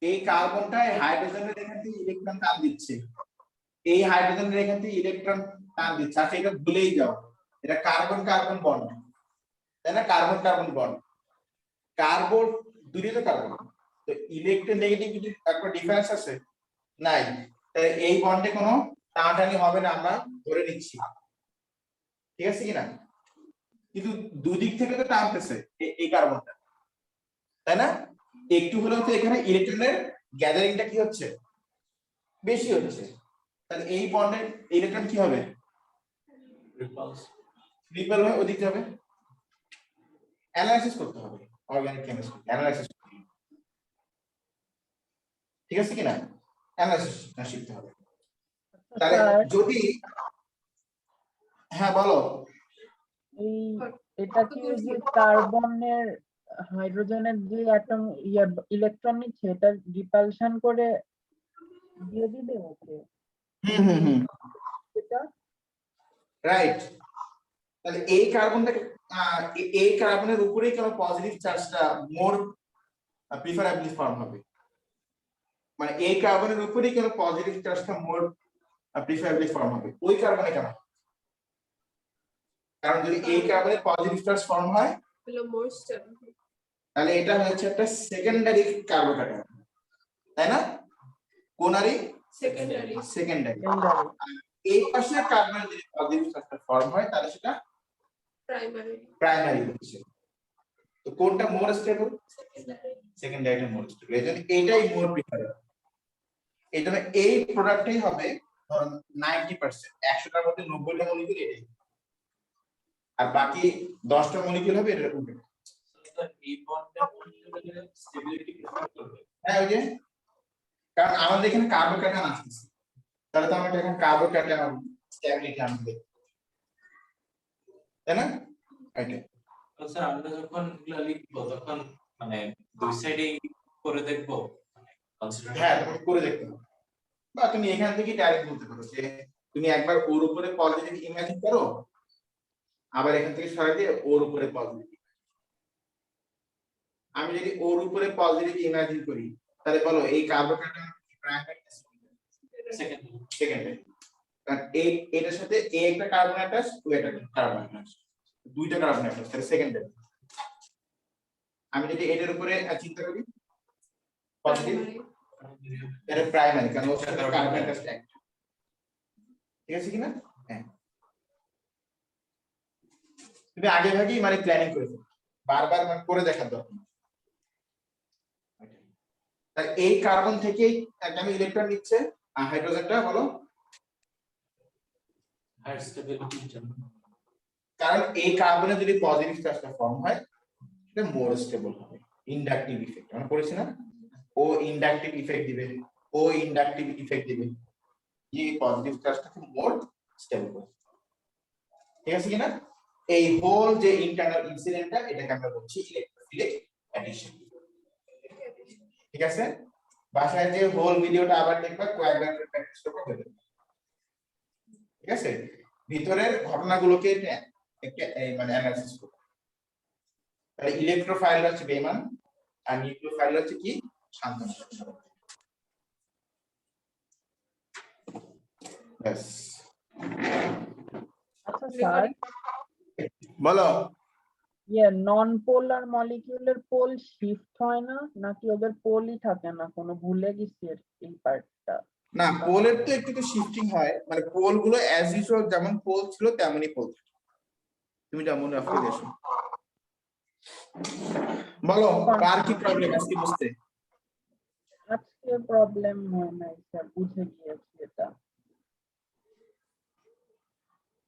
এই কার্বনটা হাইড্রোজেনের এখান থেকে ইলেকট্রন টান দিচ্ছে, এই হাইড্রোজেনের এখান থেকে ইলেকট্রন টান দিচ্ছে। আচ্ছা এটা ভুলেই যাও, এটা কার্বন কার্বন বন্ড, তাই না? কার্বন কার্বন বন্ড, কার্বন দুটোই তো কার্বন, তো ইলেকট্রোনেগেটিভিটি একটা ডিফারেন্স আছে নাই, তাই এই বন্ডে কোনো টানাটানি হবে না আমরা ধরে নিচ্ছি, ঠিক আছে কিনা? কিন্তু দুই দিক থেকে তো টানতেছে এই কার্বনটা, তাই না? একটু হলেও তো এখানে ইলেকট্রনের গ্যাদারিংটা কি হচ্ছে, বেশি হচ্ছে, তাহলে এই বন্ডের ইলেকট্রন কি হবে, রিপেল হয়ে ওদিকে যাবে। অ্যানালাইসিস করতে হবে, অর্গানিক কেমিস্ট্রি অ্যানালাইসিস, ঠিক আছে কিনা? অ্যানালাইসিস শিখতে হবে। তাহলে যদি, হ্যাঁ বলো। এই এটা কি ওই যে কার্বনের হাইড্রোজেনের যে অ্যাটম ইলেকট্রন নিচ্ছে এটা রিপালশন করে দিয়ে দিবে ওকে? এটা রাইট। তাহলে এই কার্বনটাকে এই কার্বনের উপরেই কেন পজিটিভ চার্জটা মোর প্রিফারেবলি ফর্ম হবে, মানে এই কার্বনের উপরেই কেন পজিটিভ চার্জটা মোর প্রিফারেবলি ফর্ম হবে, ওই কার্বনে কেন? কারণ যদি এই কার্বনে পজিটিভ চার্জ ফর্ম হয় তাহলে এটা হচ্ছে একটা সেকেন্ডারি কার্বোকাটায়ন, তাই না? Connery secondary. এই পাশের কার্বনে যদি পজিটিভ চার্জটা ফর্ম হয় তাহলে সেটা প্রাইমারি হচ্ছে। তো কোনটা মোর স্টেবল? সেকেন্ডারিটা মোর স্টেবল, এজন্য এটাই মোর প্রিফারেবল। এজন্য এই প্রোডাক্টটাই হবে ধরুন 90%, 100টার মধ্যে 90টা মলিকিউল এটাই, আর বাকি 10টা মলিকিউল হবে এর উল্টো। এই বন্ডটা স্টেবিলিটি প্রিফার করবে, হ্যাঁ ওই যে, কারণ আমাদের এখানে কার্বোক্যাটায়ন আসছে, তাহলে তো আমরা এখানে কার্বোক্যাটায়ন স্টেবিলিটি আনবে, তাই না? ওকে স্যার আমরা যখন এগুলো লিখবো তখন মানে দুই সাইডেই করে দেখবো, হ্যাঁ তুমি করে দেখতে পারো, বা তুমি এখান থেকে ডাইরেক্ট বলতে পারো যে তুমি একবার ওর উপরে পজিটিভ ইমাজিন করো, আবার এখান থেকে সরাই দিয়ে ওর উপরে পজিটিভ। আমি যদি ওর উপরে পজিটিভ ইমাজিন করি তাহলে বলো এই কার্বোক্যাটায়ন প্রাইমারি সেকেন্ডারি, কারণ এই এটার সাথে এ একটা কার্বন অ্যাটাচ, ও একটা কার্বন অ্যাটাচ, দুইটা কার্বন অ্যাটাচ, তাহলে সেকেন্ডারি। আমি যদি এটার উপরে চিন্তা করি পজিটিভ, এটা প্রাইমারি, কারণ ওর সাথে কার্বন অ্যাটাচ একটা, ঠিক আছে কিনা? হ্যাঁ তুমি আগে ভাগেই মানে প্ল্যানিং করে ফেলো, বারবার মানে করে দেখার দরকার। তাই এই কার্বন থেকেই একটা ইলেকট্রন নিচ্ছে, আর হাইড্রোজেনটা বলো হায়ার স্টেবিলিটির জন্য, কারণ এই কার্বনে যদি পজিটিভ চার্জটা ফর্ম হয় এটা মোর স্টেবল হবে, ইন্ডাকটিভ ইফেক্ট আমরা পড়েছি না, ও ইন্ডাকটিভ ইফেক্ট দিবে, ও ইন্ডাকটিভ ইফেক্ট দিবে, এই পজিটিভ চার্জটাকে মোর স্টেবল করে, ঠিক আছে কিনা? এই হোল যে ইন্টারনাল ইনসিডেন্টটা এটাকে আমরা বলছি ইলেকট্রোফিলিক অ্যাডিশন, ঠিক আছে? বাসায় যে হোল ভিডিওটা আবার দেখবা, কয়েকবার প্র্যাকটিস করবে, ঠিক আছে? ভিতরের ঘটনাগুলোকে মানে অ্যানালাইসিস করবে। তাহলে ইলেকট্রোফাইল হচ্ছে বেমান, আর নিউক্লিওফাইল হচ্ছে কি শান্ত। ব্যাস। আচ্ছা স্যার, বলো। নন পোলার মলিকিউলের পোল শিফট হয় না নাকি ওদের পোলই থাকে না? কোনো ভুলে গেছি এই পার্টটা। না, পোলের তো একটু তো শিফটিং হয়, মানে পোল গুলো অ্যাজ ইউজুয়াল যেমন পোল ছিল তেমনই পোল থাকে, তুমি যা মনে রাখতে গেছো। বলো কার কি প্রবলেম আজকে বুঝতে? আজকে প্রবলেম হয় না স্যার, বুঝে গিয়েছি এটা।